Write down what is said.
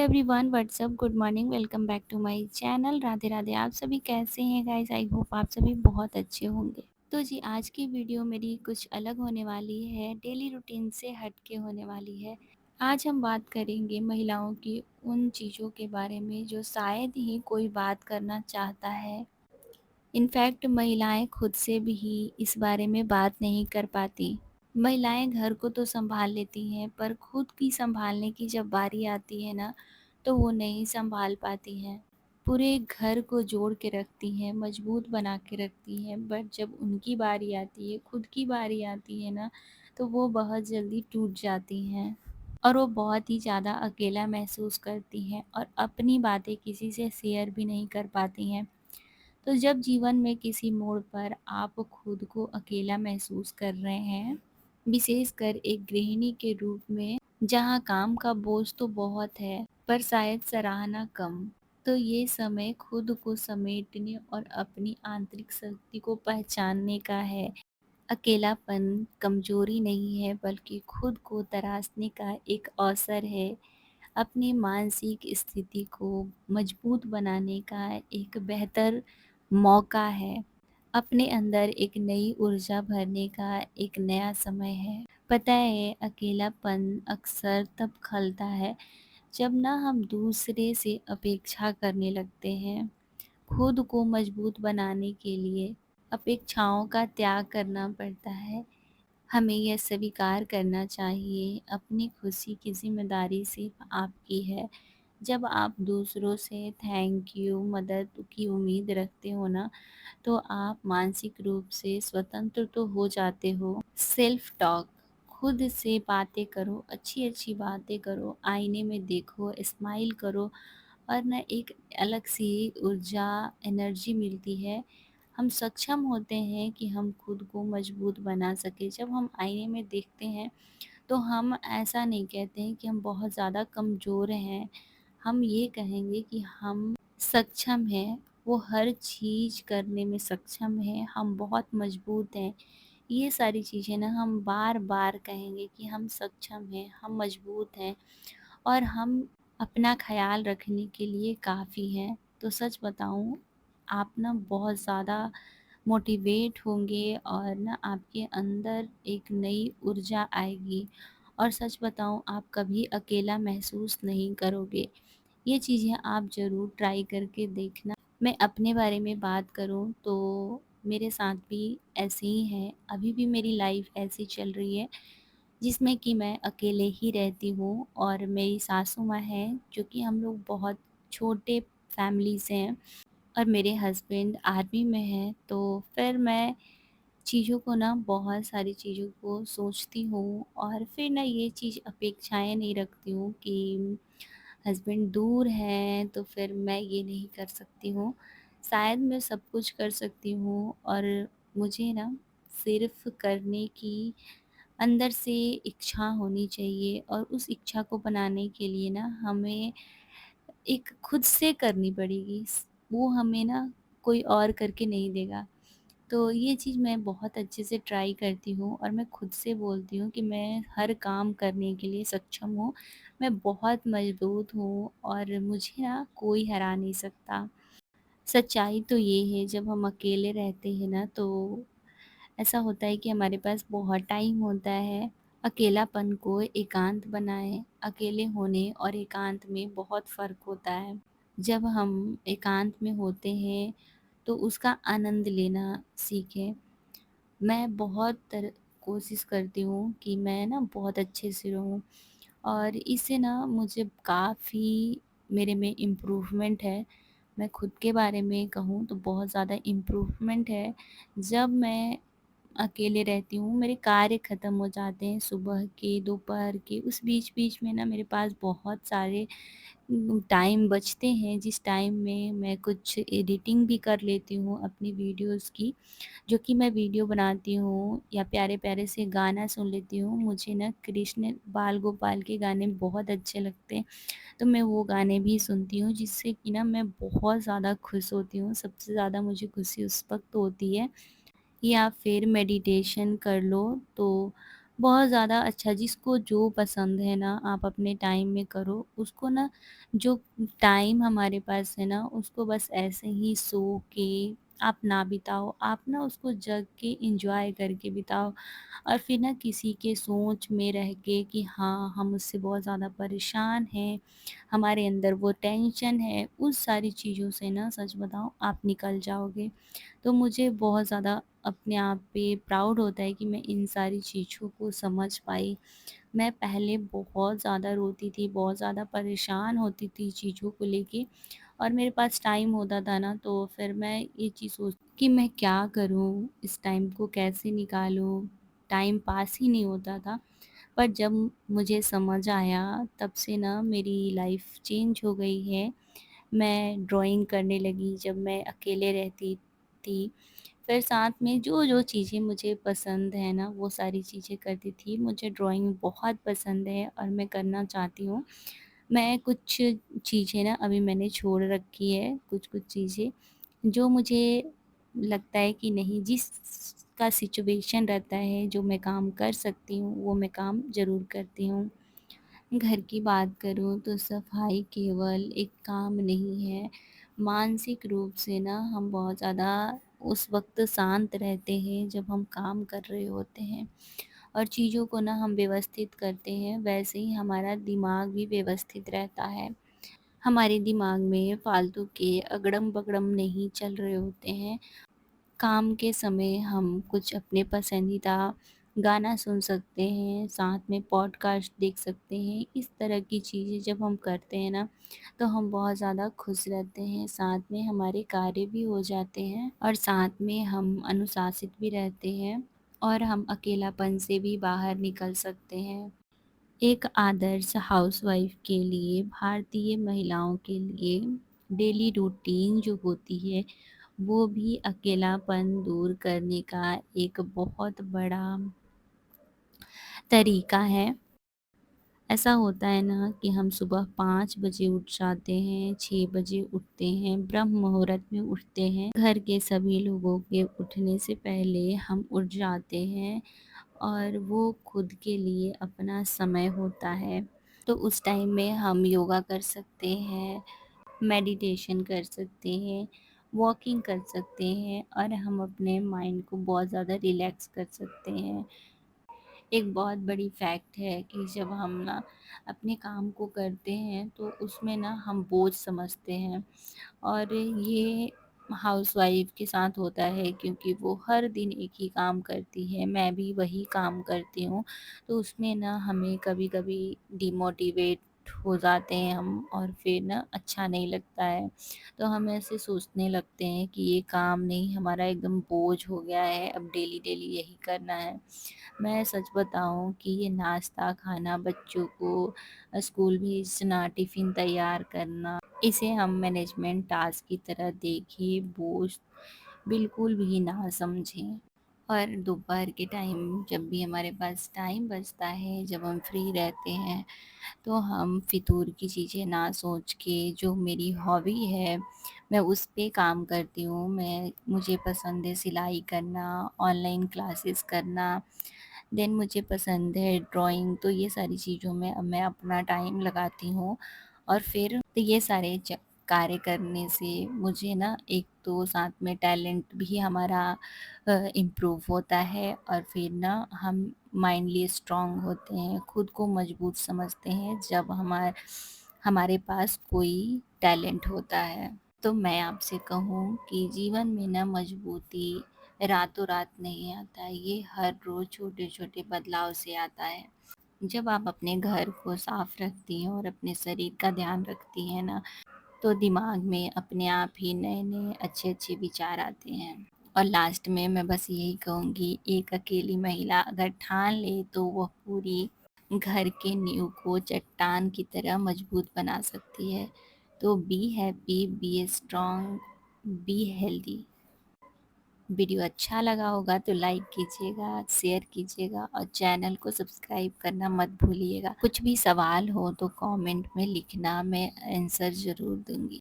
Everyone, what's up, good morning, welcome back to my channel. Radhe Radhe. आप सभी कैसे हैं गाइस? आई होप आप सभी बहुत अच्छे होंगे। तो जी, आज की वीडियो मेरी कुछ अलग होने वाली है, डेली रूटीन से हट के होने वाली है। आज हम बात करेंगे महिलाओं की उन चीज़ों के बारे में जो शायद ही कोई बात करना चाहता है। इनफैक्ट महिलाएं खुद से भी इस बारे में बात नहीं कर पाती। महिलाएं घर को तो संभाल लेती हैं, पर खुद की संभालने की जब बारी आती है ना, तो वो नहीं संभाल पाती हैं। पूरे घर को जोड़ के रखती हैं, मजबूत बना के रखती हैं, बट जब उनकी बारी आती है, खुद की बारी आती है ना, तो वो बहुत जल्दी टूट जाती हैं और वो बहुत ही ज़्यादा अकेला महसूस करती हैं और अपनी बातें किसी से शेयर भी नहीं कर पाती हैं। तो जब जीवन में किसी मोड़ पर आप खुद को अकेला महसूस कर रहे हैं, विशेषकर एक गृहिणी के रूप में, जहाँ काम का बोझ तो बहुत है पर शायद सराहना कम, तो ये समय खुद को समेटने और अपनी आंतरिक शक्ति को पहचानने का है। अकेलापन कमजोरी नहीं है, बल्कि खुद को तराशने का एक अवसर है। अपनी मानसिक स्थिति को मजबूत बनाने का एक बेहतर मौका है। अपने अंदर एक नई ऊर्जा भरने का एक नया समय है। पता है, अकेलापन अक्सर तब खलता है जब ना हम दूसरे से अपेक्षा करने लगते हैं। खुद को मजबूत बनाने के लिए अपेक्षाओं का त्याग करना पड़ता है। हमें यह स्वीकार करना चाहिए, अपनी खुशी की ज़िम्मेदारी सिर्फ़ आपकी है। जब आप दूसरों से थैंक यू, मदद की उम्मीद रखते हो ना, तो आप मानसिक रूप से स्वतंत्र तो हो जाते हो। सेल्फ टॉक, खुद से बातें करो, अच्छी-अच्छी बातें करो, आईने में देखो, स्माइल करो और ना एक अलग सी ऊर्जा, एनर्जी मिलती है। हम सक्षम होते हैं कि हम खुद को मजबूत बना सकें। जब हम आईने में देखते हैं, तो हम ऐसा नहीं कहते हैं कि हम बहुत ज़्यादा कमज़ोर हैं। हम ये कहेंगे कि हम सक्षम हैं, वो हर चीज़ करने में सक्षम हैं, हम बहुत मजबूत हैं। ये सारी चीज़ें ना हम बार-बार कहेंगे कि हम सक्षम हैं, हम मजबूत हैं और हम अपना ख़्याल रखने के लिए काफ़ी हैं। तो सच बताऊँ, आप ना बहुत ज़्यादा मोटिवेट होंगे और ना आपके अंदर एक नई ऊर्जा आएगी और सच बताऊँ, आप कभी अकेला महसूस नहीं करोगे। ये चीज़ें आप ज़रूर ट्राई करके देखना। मैं अपने बारे में बात करूँ तो मेरे साथ भी ऐसे ही है। अभी भी मेरी लाइफ़ ऐसी चल रही है जिसमें कि मैं अकेले ही रहती हूँ और मेरी सासू माँ हैं, जो कि हम लोग बहुत छोटे फैमिली से हैं और मेरे हस्बैंड आर्मी में हैं। तो फिर मैं चीज़ों को ना, बहुत सारी चीज़ों को सोचती हूँ और फिर ना ये चीज़ अपेक्षाएँ नहीं रखती हूँ कि हस्बैंड दूर हैं तो फिर मैं ये नहीं कर सकती हूँ। शायद मैं सब कुछ कर सकती हूँ और मुझे ना सिर्फ़ करने की अंदर से इच्छा होनी चाहिए और उस इच्छा को बनाने के लिए ना हमें एक खुद से करनी पड़ेगी। वो हमें ना कोई और करके नहीं देगा। तो ये चीज़ मैं बहुत अच्छे से ट्राई करती हूँ और मैं खुद से बोलती हूँ कि मैं हर काम करने के लिए सक्षम हूँ। मैं बहुत मज़बूत हूँ और मुझे ना कोई हरा नहीं सकता। सच्चाई तो ये है, जब हम अकेले रहते हैं ना, तो ऐसा होता है कि हमारे पास बहुत टाइम होता है। अकेलापन को एकांत बनाएँ। अकेले होने और एकांत में बहुत फ़र्क होता है। जब हम एकांत में होते हैं, तो उसका आनंद लेना सीखें। मैं बहुत कोशिश करती हूँ कि मैं ना बहुत अच्छे से रहूँ और इससे ना मुझे काफ़ी मेरे में इम्प्रूवमेंट है। मैं खुद के बारे में कहूँ तो बहुत ज़्यादा इम्प्रूवमेंट है। जब मैं अकेले रहती हूँ, मेरे कार्य ख़त्म हो जाते हैं सुबह के, दोपहर के, उस बीच-बीच में ना मेरे पास बहुत सारे टाइम बचते हैं, जिस टाइम में मैं कुछ एडिटिंग भी कर लेती हूँ अपनी वीडियोज़ की। जो कि मैं वीडियो बनाती हूँ या प्यारे-प्यारे से गाना सुन लेती हूँ। मुझे ना कृष्ण बाल गोपाल के गाने बहुत अच्छे लगते हैं, तो मैं वो गाने भी सुनती हूँ, जिससे कि ना मैं बहुत ज़्यादा खुश होती हूँ। सबसे ज़्यादा मुझे खुशी उस वक़्त होती है, या फिर मेडिटेशन कर लो, तो बहुत ज़्यादा अच्छा, जिसको जो पसंद है ना आप अपने टाइम में करो। उसको ना जो टाइम हमारे पास है ना उसको बस ऐसे ही सो के आप ना बिताओ, आप ना उसको जग के एन्जॉय करके बिताओ। और फिर ना किसी के सोच में रह के कि हाँ, हम उससे बहुत ज़्यादा परेशान हैं, हमारे अंदर वो टेंशन है, उस सारी चीज़ों से ना सच बताऊँ आप निकल जाओगे। तो मुझे बहुत ज़्यादा अपने आप पे प्राउड होता है कि मैं इन सारी चीज़ों को समझ पाई। मैं पहले बहुत ज़्यादा रोती थी, बहुत ज़्यादा परेशान होती थी चीज़ों को लेके, और मेरे पास टाइम होता था ना तो फिर मैं ये चीज़ सोचती कि मैं क्या करूँ? इस टाइम को कैसे निकालूँ? टाइम पास ही नहीं होता था। पर जब मुझे समझ आया तब से ना मेरी लाइफ़ चेंज हो गई है। मैं ड्राइंग करने लगी जब मैं अकेले रहती थी। फिर साथ में जो-जो चीज़ें मुझे पसंद है ना, वो सारी चीज़ें करती थी। मुझे ड्राइंग बहुत पसंद है और मैं करना चाहती हूँ। मैं कुछ चीज़ें ना अभी मैंने छोड़ रखी है, कुछ-कुछ चीज़ें, जो मुझे लगता है कि नहीं, जिसका सिचुएशन रहता है, जो मैं काम कर सकती हूँ, वो मैं काम ज़रूर करती हूँ। घर की बात करूँ तो सफाई केवल एक काम नहीं है, मानसिक रूप से ना हम बहुत ज़्यादा उस वक़्त शांत रहते हैं जब हम काम कर रहे होते हैं, और चीज़ों को ना हम व्यवस्थित करते हैं, वैसे ही हमारा दिमाग भी व्यवस्थित रहता है। हमारे दिमाग में फालतू के अगड़म-बगड़म नहीं चल रहे होते हैं। काम के समय हम कुछ अपने पसंदीदा गाना सुन सकते हैं, साथ में पॉडकास्ट देख सकते हैं। इस तरह की चीज़ें जब हम करते हैं ना, तो हम बहुत ज़्यादा खुश रहते हैं, साथ में हमारे कार्य भी हो जाते हैं और साथ में हम अनुशासित भी रहते हैं, और हम अकेलापन से भी बाहर निकल सकते हैं। एक आदर्श हाउसवाइफ़ के लिए, भारतीय महिलाओं के लिए डेली रूटीन जो होती है, वो भी अकेलापन दूर करने का एक बहुत बड़ा तरीका है। ऐसा होता है ना कि हम सुबह 5 बजे उठ जाते हैं, 6 बजे उठते हैं, ब्रह्म मुहूर्त में उठते हैं। घर के सभी लोगों के उठने से पहले हम उठ जाते हैं, और वो खुद के लिए अपना समय होता है। तो उस टाइम में हम योगा कर सकते हैं, मेडिटेशन कर सकते हैं, वॉकिंग कर सकते हैं, और हम अपने माइंड को बहुत ज़्यादा रिलैक्स कर सकते हैं। एक बहुत बड़ी फैक्ट है कि जब हम ना अपने काम को करते हैं तो उसमें ना हम बोझ समझते हैं, और ये हाउसवाइफ़ के साथ होता है क्योंकि वो हर दिन एक ही काम करती है, मैं भी वही काम करती हूँ। तो उसमें ना हमें कभी-कभी डिमोटिवेट हो जाते हैं हम, और फिर ना अच्छा नहीं लगता है। तो हम ऐसे सोचने लगते हैं कि ये काम नहीं, हमारा एकदम बोझ हो गया है, अब डेली-डेली यही करना है। मैं सच बताऊँ कि ये नाश्ता खाना, बच्चों को स्कूल भेजना, टिफ़िन तैयार करना, इसे हम मैनेजमेंट टास्क की तरह देखें, बोझ बिल्कुल भी ना समझें। और दोपहर के टाइम जब भी हमारे पास टाइम बचता है, जब हम फ्री रहते हैं, तो हम फ़ितूर की चीज़ें ना सोच के जो मेरी हॉबी है, मैं उस पे काम करती हूँ। मुझे पसंद है सिलाई करना, ऑनलाइन क्लासेस करना, देन मुझे पसंद है ड्राइंग। तो ये सारी चीज़ों में अब मैं अपना टाइम लगाती हूँ, और फिर तो ये सारे कार्य करने से मुझे ना एक तो साथ में टैलेंट भी हमारा इम्प्रूव होता है, और फिर ना हम माइंडली स्ट्रांग होते हैं, खुद को मजबूत समझते हैं जब हमारे पास कोई टैलेंट होता है। तो मैं आपसे कहूँ कि जीवन में ना मजबूती रातों रात नहीं आता है, ये हर रोज़ छोटे-छोटे बदलाव से आता है। जब आप अपने घर को साफ रखती हैं और अपने शरीर का ध्यान रखती हैं ना, तो दिमाग में अपने आप ही नए-नए अच्छे-अच्छे विचार आते हैं। और लास्ट में मैं बस यही कहूँगी, एक अकेली महिला अगर ठान ले तो वह पूरी घर के नींव को चट्टान की तरह मजबूत बना सकती है। तो be happy, be strong, be healthy. Video अच्छा लगा होगा तो लाइक कीजिएगा, शेयर कीजिएगा, और चैनल को सब्सक्राइब करना मत भूलिएगा। कुछ भी सवाल हो तो कमेंट में लिखना, मैं आंसर ज़रूर दूँगी।